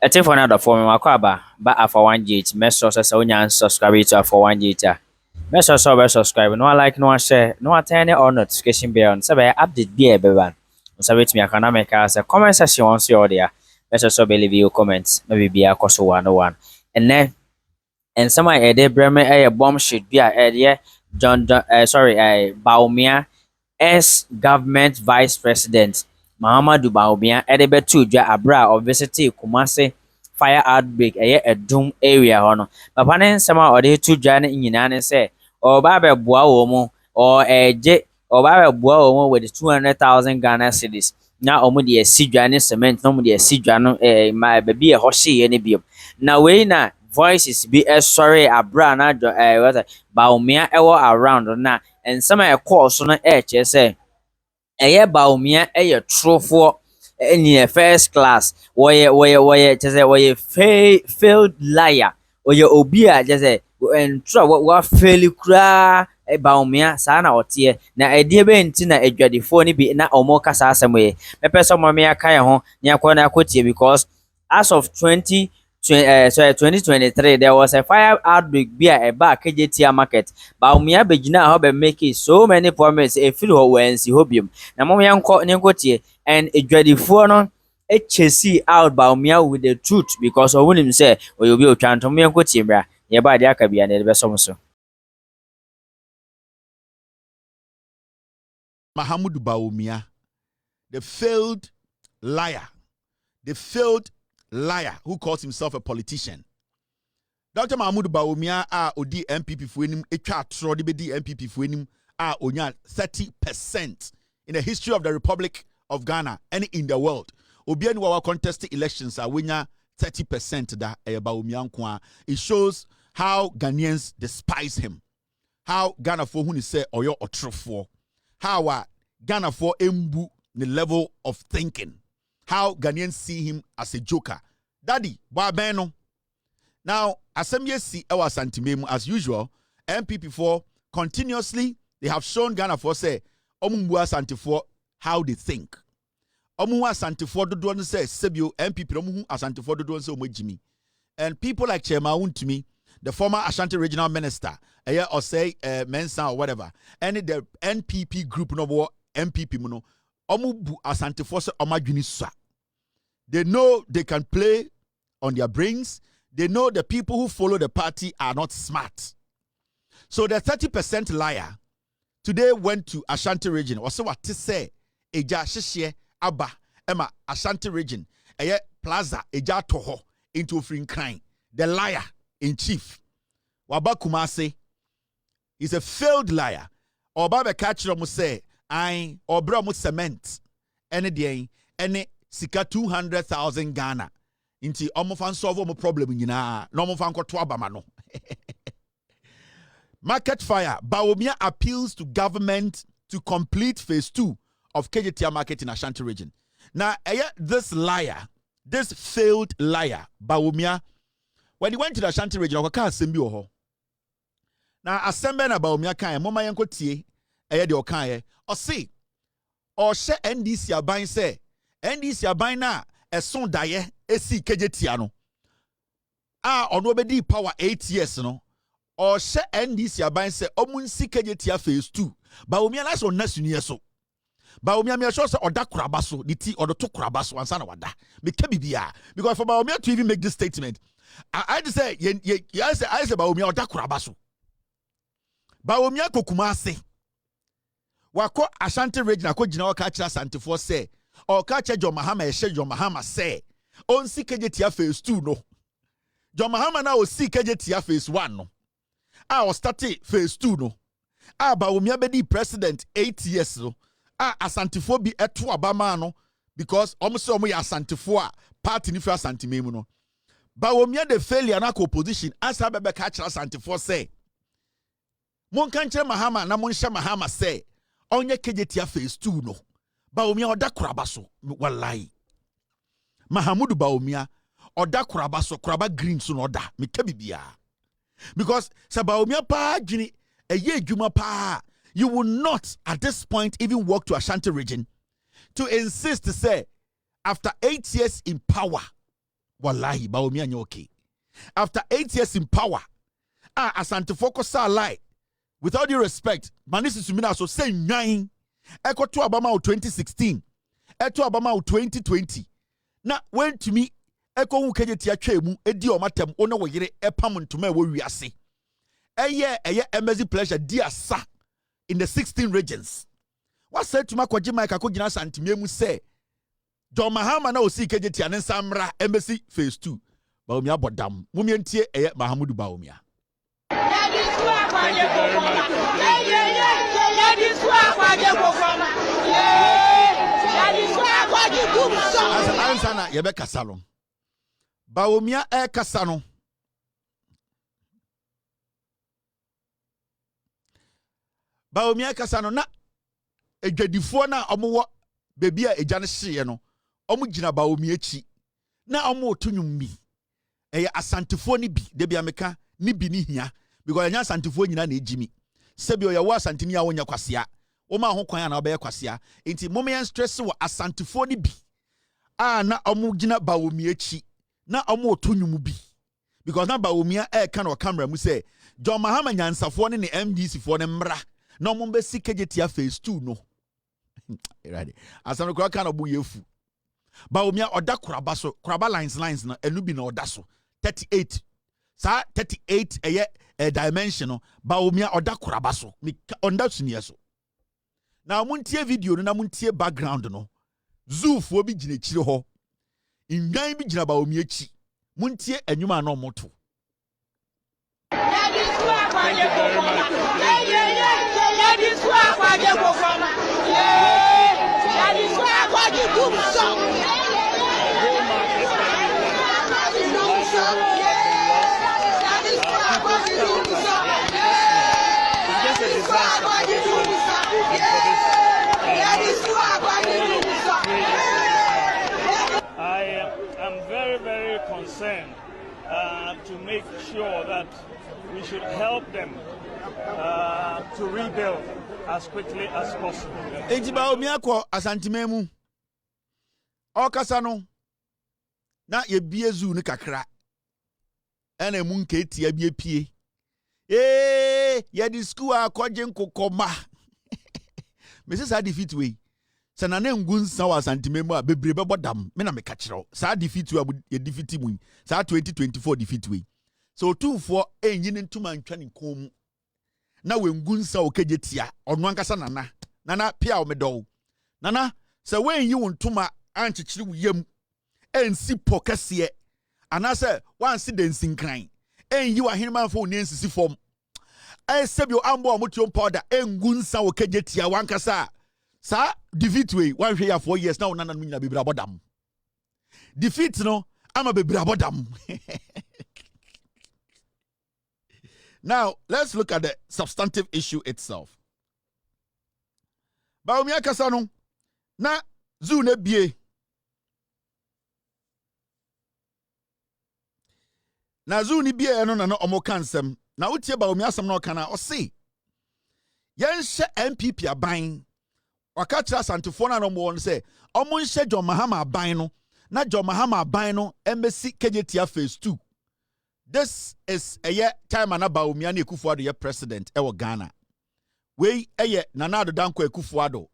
take for another form makwaba ba Alpha 1GH make sure say unya subscribe to Alpha 1GH. Make sure so subscribe no like no share no turn on notification bell so be update be everyone. So wait me akana make us a comment section once you there. Make sure so leave your comments maybe be akos 101. And then and someone dey breme a bomb should be a Bawumia ex government vice president Muhammadu Bawumia de beto dwa abra of visit Kumasi fire outbreak a doom area hono papa ne nsema o de to dwa ne nyina ne se o ba be boa wo mu o eje o ba be boa wo mu with 200,000 Ghana cedis na o mu de asidwa ne cement no mu de asidwa no ma be bi e ho hye ne biom na we na voices be sorry abra na what Bawumia ewo around na and some a course no che say Bawumia trofo in first class woye che say woye failed liar oye obia je say and tro what fail kra Bawumia sa na otie na edie be nti na adwadefo ni bi na omo kasa asem we pepe so mo me aka ho nya kwa na akotie because as of 2023 there was a fire outbreak a back KJT market. Bawumia begina how be making so many promises a feel ho when si hobium. Na mo yanko nkotie and adwadifo no Kesi out Bawumia with the truth because of him say o you be o twan to mo yankotie bra ye ba de aka bia na de be so so. Muhammadu Bawumia, the failed liar, who calls himself a politician. Dr. Muhammadu Bawumia odi MPP fuenim etwa atro de bedi MPP fuenim onya 30% in the history of the Republic of Ghana and in the world. Obi ani wa contest elections wenya 30% da Bawumia nko. It shows how Ghanaians despise him. How Ghana for who ni say oyo otrofo. How Ghana for embu the level of thinking. How Ghanaians see him as a joker. Daddy, Babeno. Now, Assembly see our Santimemu as usual. MPP4 continuously they have shown Ghana for say Omumwa Santi4 how they think. Omumwa Santi4 do don't say Sebio MPP Omuhu Asanti4 do don't say Omujimi. And people like Pai, the former Ashanti regional minister, or say Mensa or whatever, and the NPP group no MPP muno Omubu Asanti4 say Omajuni sa. They know they can play on their brains. They know the people who follow the party are not smart. So the 30% liar today went to Ashanti region. Also what to say? Eja shishye aba ema Ashanti region. Eye plaza eja toho into free crime. The liar in chief. Waba Kumasi is a failed liar. Oba be catch mu say I obra mu cement. Any sika 200,000 Ghana. Inti omofan solve omo problem nyina. No omofan ko to abama no. Market fire. Bawumia appeals to government to complete phase 2 of KJT market in Ashanti region. Now, this liar, this failed liar, Bawumia, when he went to the Ashanti region, he can't send you. Now, assemble na Bawumia kan mama yanko tie de okan or see or share NDC aban say NDC aban na eson daye esi KJT ano ono be di power 8 years no or share NDC aban say omunsi KJT phase 2 Bawumia na so nasuni so Bawumia me sure say oda kurabaso the ti odo to kurabaso ansa na wada me ka bibia because for Bawumia to even make this statement I just say I say Bawumia oda kurabaso Bawumia ko Kumasi wako Ashanti region ako gina waka kira Santi4 say o ka kira John Mahama John Mahama say on si KJT phase 2 no John Mahama na o si KJT phase 1 no o start phase 2 no Bawumia be di president 8 years no Asanti4 bi eto abama no because omo say omo ya Asanti4 party ni fa Asantimemu no Bawumia the failure na opposition asa be ka kira Asanti4 say mon kanche Mahama na mon hye Mahama say onye KJT phase 2 no Bawumia oda kurabaso wallahi Mahamudu Bawumia oda kurabaso kuraba green so no oda me ka bibia because se Bawumia pa dwini eye adwuma pa you will not at this point even walk to Ashanti region to insist to say after 8 years in power Wallahi, Bawumia nye okay. After 8 years in power, Asante Foko sa lie. With all due respect, Manisi Sumina so say nine. Eko to Abama 2016. Eto Abama 2020. Na when to me, Eko ukeje tia chemu, edi omatem, ona wayere epam ntume wo wiase. Eye embassy pleasure dear sa in the 16 regions. What said to Makojima Kakojina Santimemu say, John Mahama na osi keje tia nensamra embassy phase 2. Bawumia bodam. Mumientie Mahamudu Bawumia. Ansana yebe kasano. Bawumia kasano. Bawumia kasano na edwadifo na omo bebi a ejane hye no omo gina Bawumia chi na omo otunwummi asantefo ni bi de bia meka ni bi ni hia because anya asantefo nyina na ejimi sebi oya wa asanteni a wonya kwasea wo ma ho kwan na obe kwasea enti moment stress wo asantefo ni bi na omo gina Bawumia chi na omo otunwum bi because na Bawumia ka na camera mu say John Mahama nyansafo ne MDC fo ne mra na omo be sikejetia phase 2 no ready asano kwa kana bu yefu Bawumia oda kuraba lines na enubi na oda so 38 sa 38 dimension no Bawumia oda kuraba so onda sunie so na muntie video no na muntie background no zoo fo bi gina chire ho indwan bi gina Bawumia chi muntie enwuma na omoto I am very, very concerned to make sure that we should help them to rebuild as quickly as possible. Bawumia ko asantimemu okasa no na ye biezu ni kakra ena mu nke tia bie pie ye di school akoje nkokoma Mrs. sa defeat we sana na ngunsa wa asantimemu a bebre bebodam me na me ka kire sa defeat we ye defeat mu sa 2024 defeat we so tumfo enyine ntuma ntwa ne kom na wengunsa okeje tia ono ankasa nana pia o medo nana se wen yi wontuma anchichiri wuyem ensi pokese anase wansi densinkran enyi wa henema fo nensisi fom sebio ambo amotiom powder engunsa okeje tia wankasa sa defeat we wan hwe ya 4 years na onana no nyina bebira abodam defeat no ama bebira abodam. Now, let's look at the substantive issue itself. Bawumia kasano na zoo ne bie. Na zoo ni bie no na omo kansem. Na utie Bawumia asem na okana o se. Yenhye MPP aban. Waka kira santefo na no mo se omo nhye John Mahama aban no. Na John Mahama aban no embassy kejetia phase 2. This is a year time and Bawumia ne Kufuado ye president ewo Ghana. We Nana Addo Dankwa Kufuado.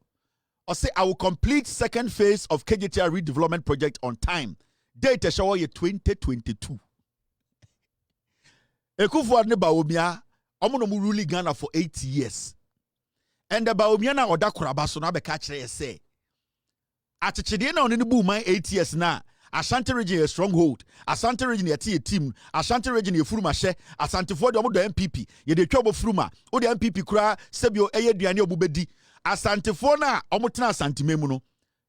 I say I will complete second phase of KGTR redevelopment project on time. Date show ye 2022. Kufuado ne Bawumia omo no mu rule Ghana for 8 years. And the Bawumia na oda kurabaso na be ka kire ye say. Achichide na oni ne bu man 8 years na. Ashanti region a stronghold. Ashanti region a team. Ashanti region a furuma she. Ashanti for the MPP. Ye de trouble furuma. O the MPP kura sebio eye duane obubedi. Ashanti for na omotena Ashanti memu no.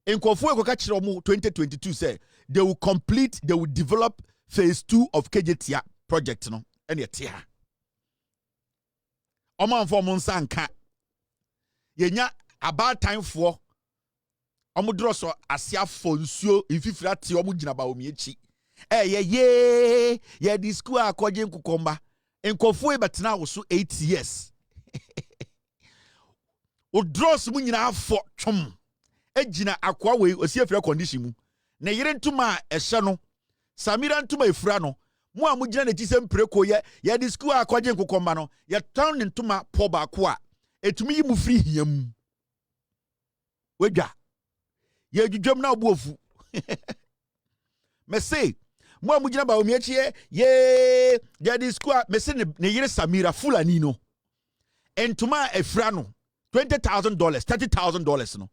Nkofo ekoka kire omo 2022 say they will develop phase 2 of KGTR project no. Ene tia. Omo anfo mo nsa nka. Ye nya about time for Omudroso asia fonsuo ififira ti omugina Bawumia chi ye di school akoje nkukomba enkofu ebetena wo so 8 years o Drốps mu nyina afọ twom egina akwa we osi afira condition mu na yire ntuma ehye no Samira ntoma efura no mo a mugina na tisem preko ye di school akwaje nkokomba no ye town ntoma po ba ko a etumi yi mu free hiam wedwa ye dwudwam na obuofu me say mo a mugina Bawumia chie ye di school me say ne yire Samira fulani no entoma efura no $20,000 $30,000 no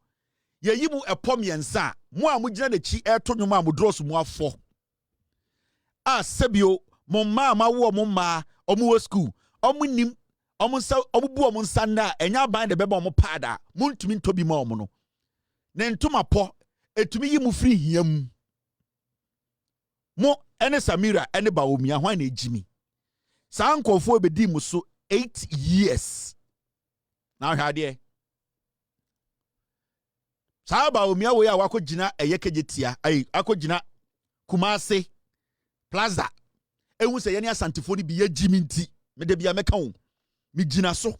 ye yi mu epom yensa mo a mugina na chi eto nwoma mo Drốps mu afọ sebio mo ma wo mo ma omo school omo nim omo sa omo bu omo nsanda enya ban de beba omo pada mo ntumi ntobi ma omo no ne ntoma po etumi yi mu free hiam mo ene Samira ene Bawumia hwan na ejimi sa nkofo obedi mu so 8 years na hwade sa Bawumia wo ya wakogina eyekejetia akogina Kumasi Plaza ewu se yene asantifo ni bi ye jimi nti me de bia meka wo me gina so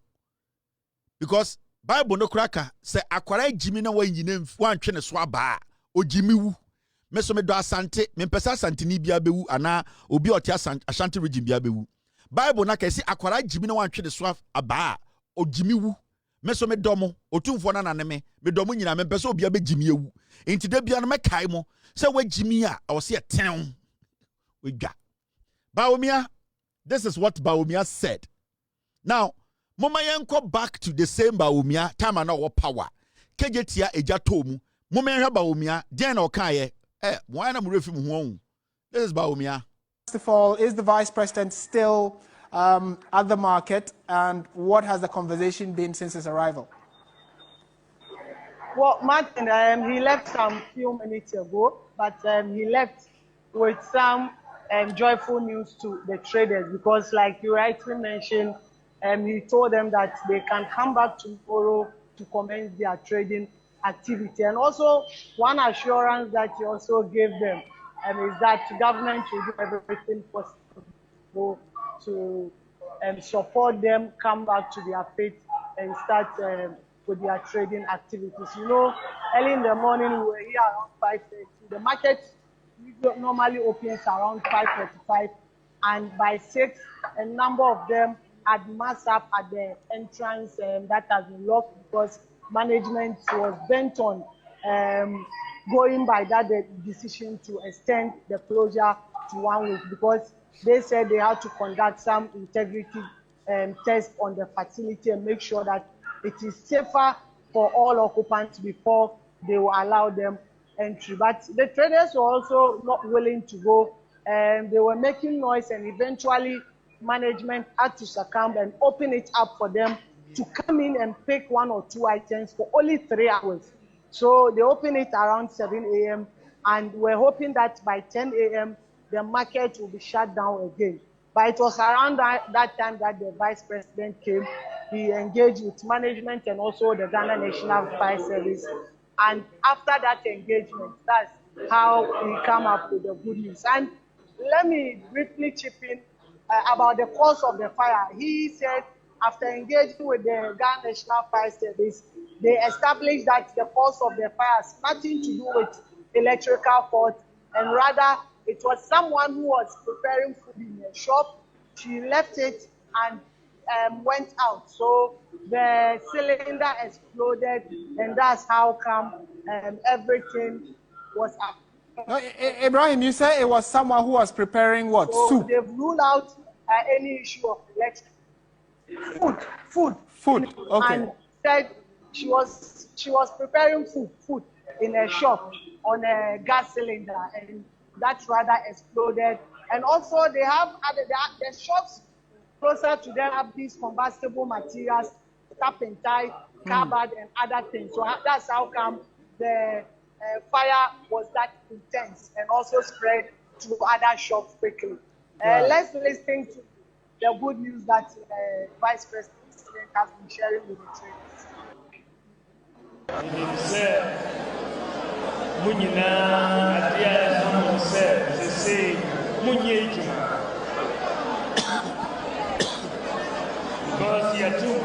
because Bible no kraka se akwara jimi na wanyina wantwe ne so aba o jimi wu me so me do asante me pesa asante ni bia bewu ana obi oti asante region bia bewu Bible na ka se akwara jimi na wantwe ne so aba o jimi wu me so me domo otumfo na nane me domo nyina me pesa obi aba jimi ewu enti de bia no me kai mo se wa jimi a o se ten we got Bawumia. This is what Bawumia said. Now, Mama Yanko back to the same Bawumia, time and our power. Kejetia eja tomu. Mama Yanko Bawumia, den okaye. Why am I from home? This is Bawumia. First of all, is the Vice President still at the market, and what has the conversation been since his arrival? Well, Martin, he left some few minutes ago, but he left with some joyful news to the traders because, like you rightly mentioned, he told them that they can come back tomorrow to commence their trading activity. And also, one assurance that he also gave them is that the government will do everything possible to support them, come back to their faith, and start with their trading activities. You know, early in the morning, we were here around 5:30. The market normally opens around 5:45, and by 6, a number of them had massed up at the entrance that has been locked because management was bent on going by that decision to extend the closure to 1 week because they said they had to conduct some integrity tests on the facility and make sure that it is safer for all occupants before they will allow them entry. But the traders were also not willing to go, and they were making noise, and eventually management had to succumb and open it up for them to come in and pick 1 or 2 items for only 3 hours. So they opened it around 7 a.m. and we're hoping that by 10 a.m. the market will be shut down again. But it was around that time that the Vice President came. He engaged with management and also the Ghana National Fire Service. And after that engagement, that's how we come up with the good news. And let me briefly chip in about the cause of the fire. He said after engaging with the Ghana National Fire Service, they established that the cause of the fire has nothing to do with electrical fault, and rather it was someone who was preparing food in a shop. She left it and went out. So the cylinder exploded, and that's how come everything was up. Ibrahim, you say it was someone who was preparing what? So soup? they've ruled out any issue of electric. Food. Okay. And said she was preparing food in a shop on a gas cylinder, and that rather exploded. And also they have the shops closer to them have these combustible materials, tap and tie, cupboard, and other things. So that's how come the fire was that intense and also spread to other shops quickly. Let's listen to the good news that Vice President has been sharing with the traders. Because you too,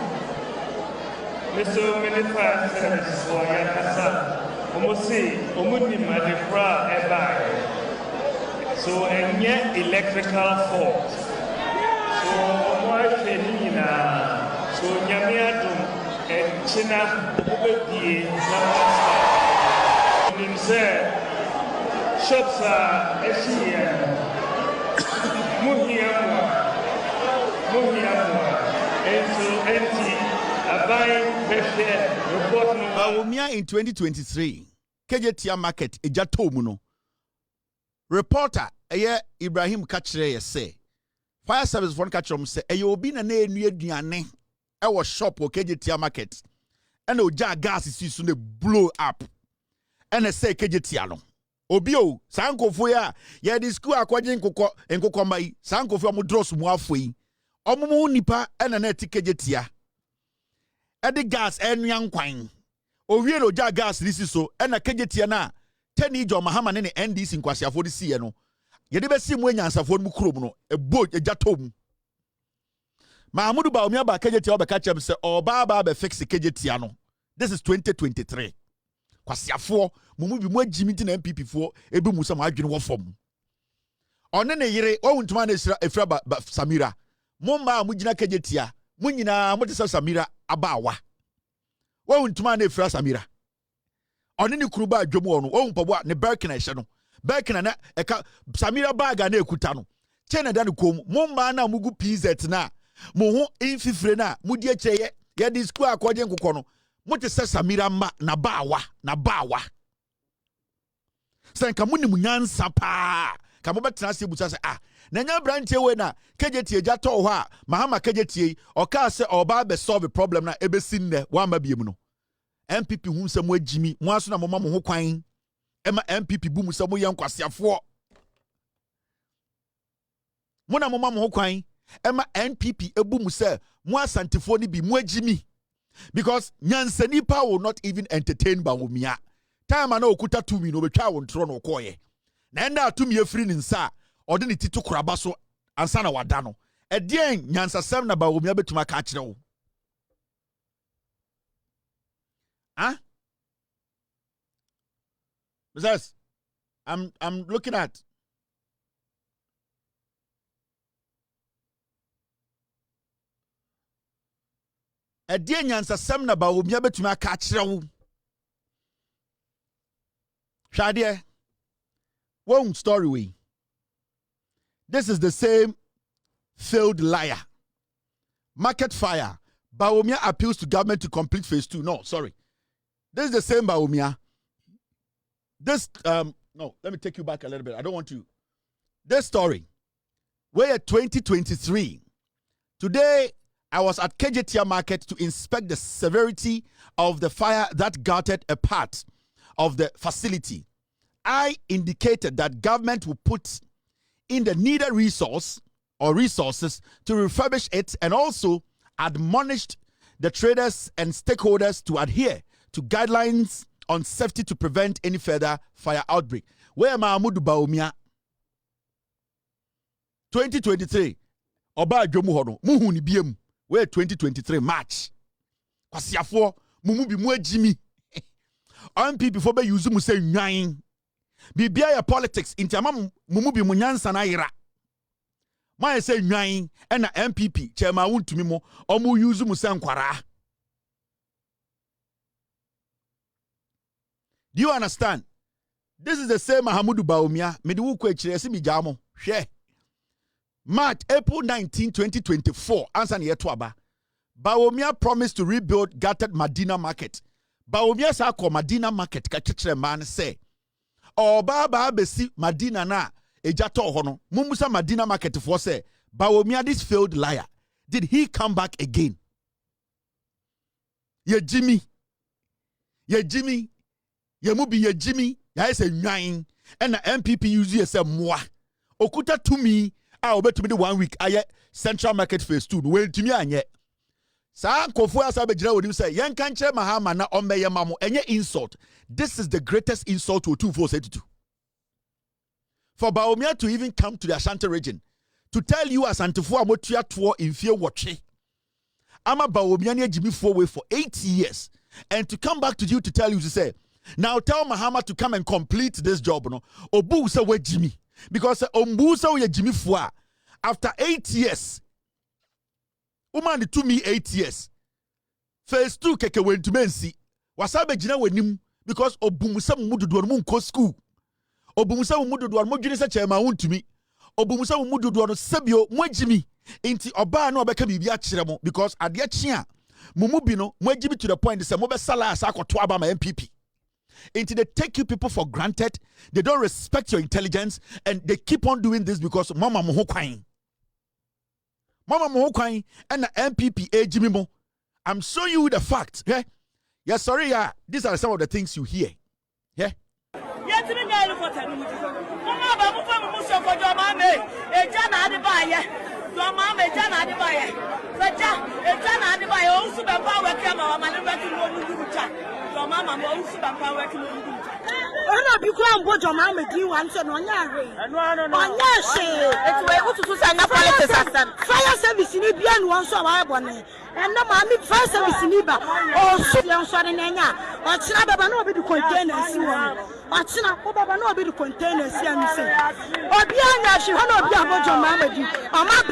Mr. Minister Services for Yakasa, almost say, Omuni Madifra Eba. So and yet electrical fault. So more Kenina, so Yamiatum and China Bubedi Namaste. Said shops are Bawumia in 2023, Kejetia market ejatomuno. Reporter Ibrahim Kachre say fire service phone catcher say eyo obi na enu aduane e wo shop o Kejetia market and oja gas is soon blow up and say Kejetia no obi o sankofo ya ye di school akwaje nkokọ mai sankofo mo Drốps mu afoi omomo nipa na na ti Kejetia e di gas enyan kwan owie no oja gas risi so na Kejetia na teni jo mahama ne NDC nkwasiafo de sie no ye de besi mu anyansafo mu krom no ebo ejatom Mahamudu Bawumia ba Kejetia obeka chem se oba ba be fix Kejetia no. This is 2023 kwasiafo mumu bi mu agimi ti na MPP fo ebi mu sam adwene wo fom one ne yire wontuma na efra Samira mumma mu gina Kejetia mu nyina mu te Samira abawa wontuma na efra Samira oni ni kuruba adwom ono mpaboa ne Birkin ehye no Birkin na eka Samira bag na ekuta no chena da ne kom mumma na mugu PZ na mo ho infifire na mudi ekyeye ye di school akwaje nkokọ no mote se Samira ma na bawa senka muni munyansa pa ka mo betena se busa se na nya branche we na Kejetia ja to ho a mahama Kejetia o ka se oba be solve problem na ebesi nne wa ma biem no MPP hu se mo agimi mo aso na mo ma mo ho kwan ema MPP bu mu se mo ye nkwasiafo mo na mo ma mo ho kwan ema NPP ebu mu se mo asantifo ni bi mo agimi because nyansani pa will not even entertain Bawumia time na okuta tumi no betwa wo ntro no koye na enda atumi afiri ni nsa ode ni titu kuraba so ansa na wada no edien nyansasem na Bawumia betuma ka kire wo Because I'm looking at a dear nyansa semna Bawumia betuma ka kire wo Shadie one story we this is the same failed liar market fire Bawumia appeals to government to complete phase 2 no sorry this is the same Bawumia this no let me take you back a little bit I don't want to this story we're at 2023 today I was at Kejetia market to inspect the severity of the fire that gutted a part of the facility. I indicated that government will put in the needed resources to refurbish it and also admonished the traders and stakeholders to adhere to guidelines on safety to prevent any further fire outbreak. Where Mahamudu Bawumia 2023 Oba Adwomu hono muhu ni biem where 2023 March kwasiafo mumu bi mu agimi MPP for be use mu say nwan bibia ya politics intiama mumu bi mu nyansa na yira ma say nwan na MPP chairman wuntumi mo omu use mu say nkwara. Do you understand? This is the same Mahamudu Bawumia me di wu ko akire se mi jamo hwe March, April 19, 2024, answer ni yetu aba. Bawumia promised to rebuild gutted Medina market. Bawumia sa ko Medina market ka chichire man say. Oba ba besi Medina na ejato hono. Mumusa Medina market for say. Bawumia this failed liar. Did he come back again? Ye Jimmy. Ye mubi ye Jimmy. Ya say nine. And the MPP use ye say moi. Okuta to me. I will bet to me 1 week. I Central Market phase 2. Well, to me, and yet. Sa kofu asa be jira wodim say yen kan kire mahama na ommeye mamo enye insult. This is the greatest insult to 2472. For Bawumia to even come to the Ashanti region to tell you Asantefo amotua to in fear watche. Ama Bawumia ne Jimmy for 8 years and to come back to you to tell you to say now tell Mahama to come and complete this job no. Obu say we Jimmy. Because ombusa we Jimmy Fua after 8 years. Woman to me 8 years. Phase 2 keke went to mensi. Wasabe jina wenim because obumusa mudu do mun ko school. Obumusa mudu do mo dwene se chema won me. Obumusa mudu do no sebio mo agimi. Inti oba na obeka bibia kire mo because ade chia mumu bi no mo agimi to the point say mo be sala asa akoto aba ma MPP. Inti they take you people for granted. They don't respect your intelligence and they keep on doing this because mama mo ho kwan. Mama mo ho kwan and the MPP agimi mo. I'm showing you the facts. Yeah? Yeah, sorry, yeah. These are some of the things you hear. Yeah? Fire service in Ibian one so I want. And no mammy fire service in Iba. Oh, so young sorry, Nanya. Or Chinaba no be the containers. Or Chinaba no be the containers. Or Biana, she will not be about your mamma. Or my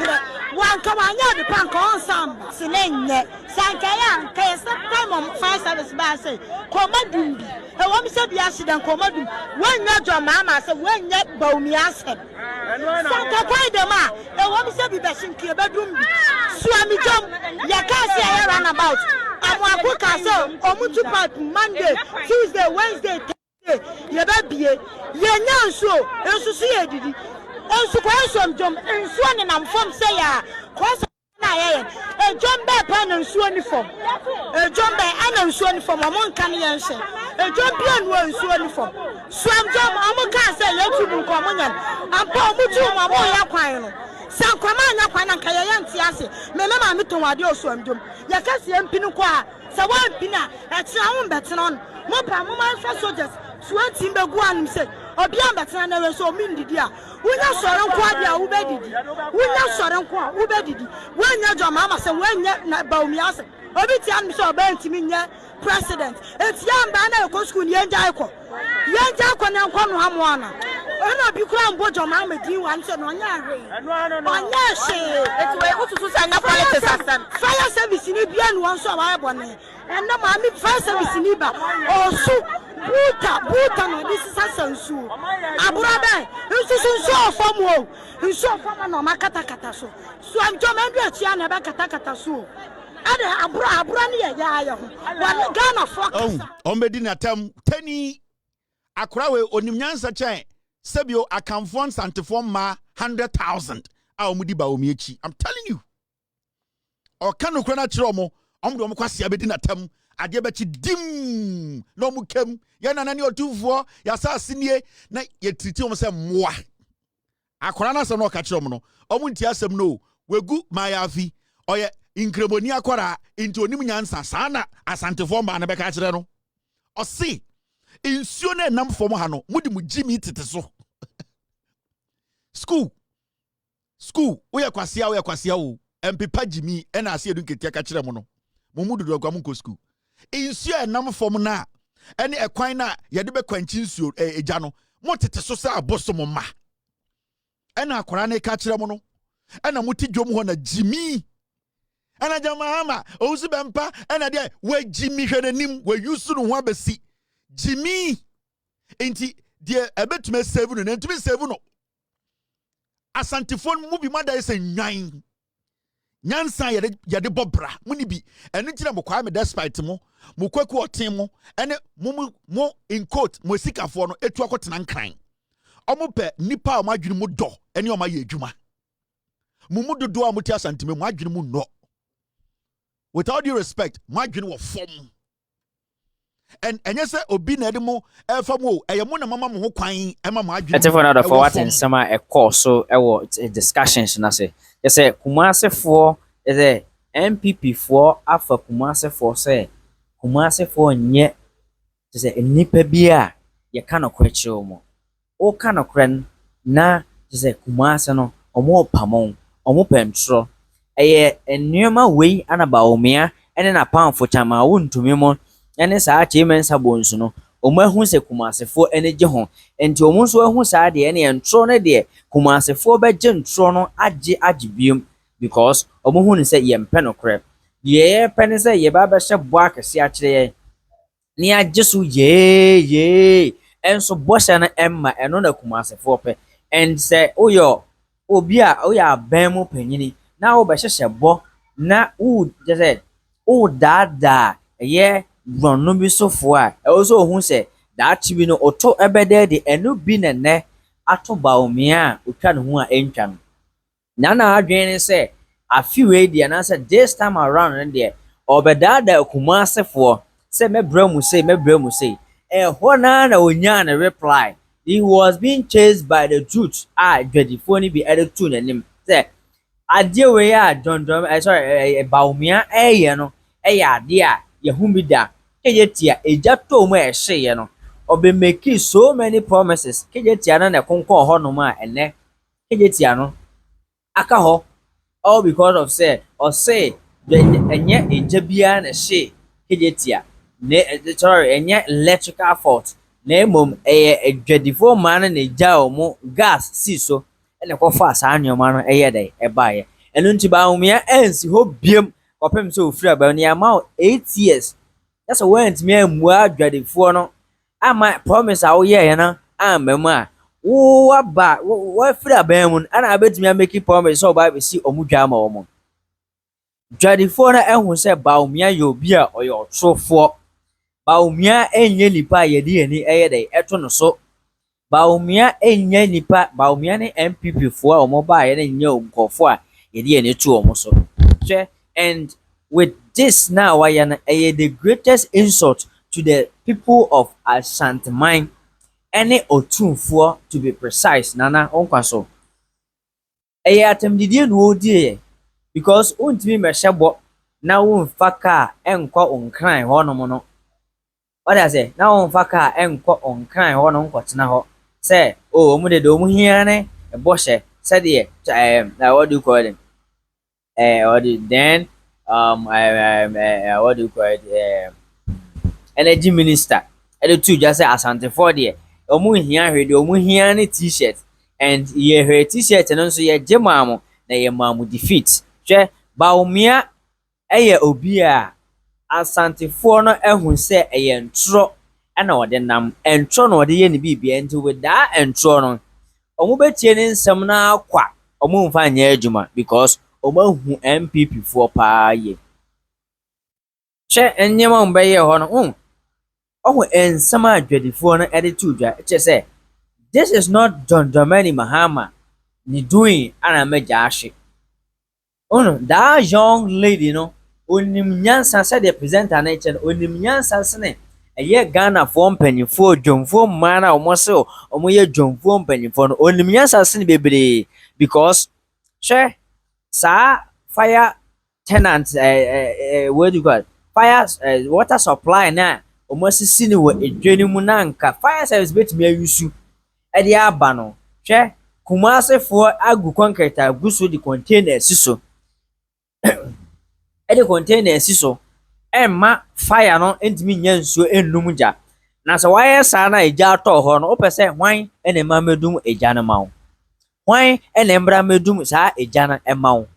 one come on, the punk on some. Sinene, Sankaya, time on fire service by say, Commodum. I want to say the accident, Commodum. When not your mamma, so when yet Bawumia said. Sanka the ma, I want to say the best in your bedroom. Swami jump, ya can't say I run about. I'm a book castle, Omutu Park, Monday, Tuesday, Wednesday, Thursday, your baby, you're not so, and so see it. And so question jump and swan and I'm from say a jump back pen and swan uniform. A jump back and swan uniform among Canadians. A jump beyond one swan uniform. Swam jump, I'm can't say you to come and Paul Mutu, my boy, San Kwamana Kwana Kayan Tiasi, Mema Mituadio Swamdum, Yakasi and Pinukwa, Sawan Pina, at Sound Batanon, Mopa, Mama soldiers, Swan Timber Guan said, or beyond Batana so mean the dear. We not saw Quadia, who bedid. We not saw Qua, who bedid. When your mamma said, when yet not Bawumia, Obitian saw Bentimina, President, it's young Banner Coscu, Yanjako. Yanjako and Hamuana. I know you can't put your mamma do you answer on your ring. On your shade, it's way to send up fire service in Ibian one so I want it. And no mammy fire service in Iba. Oh, so Buta, this is a sensu. Abraba, this is so from woe. You saw from no Makatakaso. So I'm Jomandra Chiana Bakatakaso. Ada Abrania Yaya. One gun of fuck. Oh, Ombedina Tam, Tenny Akrawe, Onimyansa Chain. Sebio akamfon santifon ma 100,000 a omudi Bawumia. I'm telling you. Or kanu krana chiromo omdo mo kwase abedi na tam ade bechi dim no mu kem ya nanani otufo ya sa sinie na ye triti om se moa akora na se no ka chiromo no omunti asem no wegu mayafi oye inkremoni akora into onim nyansa sana asantifon ma na be ka chire no o si insuo na nam fom ha no mudi mu jimi tete so school we kwasia o empepa jimi e na ase edu ketia ka kire mo no mumu do gwa mu school insuo nam fom na ene ekwan na ye de be kwanchi nsuo eja no mo tete so sa aboso mo ma ena akora na ka kire mo no ena muti dwom ho na jimi ena jama ousu bempa ena de we jimi hwenanim we yusu no ho abesi Jimmy, enti dear ebetume save no ntumi save no asantifon mu bi mada ese nwan nyansa yede bobra muni bi eno tira mo kwa me despite mo kwaku oten mo ene mo in court mo sikafo no etu akotena nkran omo pe nipa o madwene mu do ene o ma ye adwuma mumu dodo a muti asantime mo adwene mu no with all due respect madwene wo fom. And yes, obi na edemo efamo eyemo na mama mo ho kwan ema mo adwene. Ete for another for what in summer a course so discussions na say. Yes Kumasi for is MPP for Alpha Kumasi for say Kumasi for nye say nipa bia ye kana kwechiro mo. O kana kran na say Kumasi no omo pamon omo pentro eye enema we ana Bawumia ene na pam for chama wontumi mo ene sa achievements abonsu no omo ehu se Kumasifo energy ho enti omo nso ehu saa de ne ntro ne de Kumasifo be je ntro no age biom because omo hu ne se ye mpe no kre ye pe ne se ye ba be hye bo akese a kire ni age so ye enso bo hye na emma eno na Kumasifo pe and say oyo obi a oya ban mu panyini na wo be hye bo na wo je say o dada ye ronu bi sofo a e wo so hu se da chi bi no oto ebede de enu bi ne ato Bawumia otwa ne ho a entwa no na adwen se afiwe dia na se this time around and there obedada Kumasifo se mebra mu sei ho na onya na reply he was being chased by the truth dwadifo ni bi edetu nanim se ade we ya dondom sorry Bawumia ye no ya ade a ye hu bi da kejetia ejato mu hye no obe make so many promises kejetia na konkon ho no ma ene kejetia no aka ho all because of say enye ejabia na hye kejetia ne sorry enye electrical fault na emom edwadifo man na eja omo gas si so ene ko fa sa anyoma no dey baaye enu nti Bawumia ensi ho biem kopem so ofri aba ni ama 8 years that's went me amua adwadifo no ama promise a wo ye na amam a wo aba wo free aba mu ana abetimi ameki promise so ba be si omudwa ma wo mo dwadifo na ehun se Bawumia ye obi a oyo trofo Bawumia enye nipa ye de ani dey eto no so Bawumia enye nipa Bawumia ne MPP fo a omo ba ye ne nya onkofo a ye de ani tu omo so and with this now the greatest insult to the people of Ashanti any otunfo to be precise nana onkwaso atemdidie no odie because untimi mehye na wonfa ka enkwa onkran ho no no what I say na wonfa ka enkwa onkran ho no nkotena ho say oh omu de do mu hia ne bohye said de what do you call it then what do you call it energy minister two just say Asante for there omu hia hwede omu hia ne t-shirt and ye her t-shirt no so ye jemamu na ye mamu defeat Bawumia obi a Asante for no ehun se ntro na ode nam ntro no ode ye ne bibia nti with that ntro no omu betie ne nsem na akwa omu mfa nya adwuma because omahu MPP for pa ye enyema mbaye ho no ohu ensem adwadifo no editu dwa say this is not John Dramani Mahama ni doing ana meja ahwe that young lady no onim nyansa said the presenter na eche onim nyansa sene eye Ghana for mpanyifo dwomfo mana omoso omoye dwomfo mpanyifo no onim nyansa sene bebre because fire tenant what do you call fire water supply na almost seen wo edwani mu na nka fire service betimi ayusu e de aba no Kumasi for agu concrete aguso di container siso e de container siso emma fire no entimi nyansuo ennum ja na so why sa na eja to ho no opese hwan ene ma medum eja na mawo hwan ene mbra medum sa eja na emawo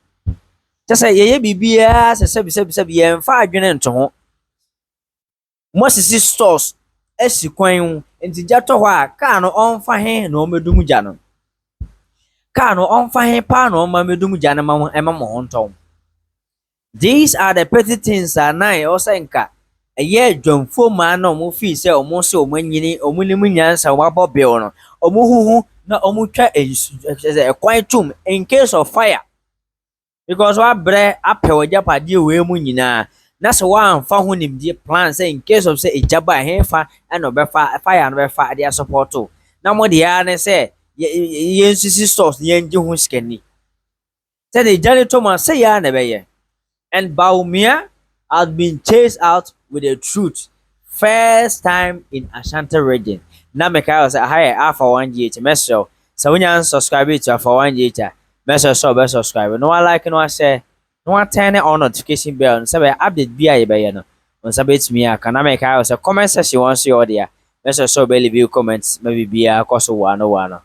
tese yeye bibia se sebi ye mfa adwene nto ho mosisi stores esi kwan enti jato ho a ka no onfa he na o medum ja no ka no onfa he pa na o ma medum ja na ma emamo ho nto. These are the petty things that nine or senka a year dwomfo man no mo fi se omo se omo nyini omo ni munyansa wabo bill no omo huhu na omo twa a quiet tomb in case of fire because wa bre apewo japade we mu nyina na se wa amfa ho nimdie plan say in case of say ejaba hefa and obefa fire no befa dia support na mo dia ne say ye sisi stores ye ngi ho skani say the jani to man say ya na beye. And Bawumia has been chased out with the truth first time in Ashanti region. Now me kai say hi Alpha OneTV message. So when you subscribe to Alpha OneTV, message so be subscribe. No like no share. No turn on notification bell. So be update bi aye be no. On sabet me aka na me kai say comment section won see all there. Make sure so leave you comments maybe be a course one.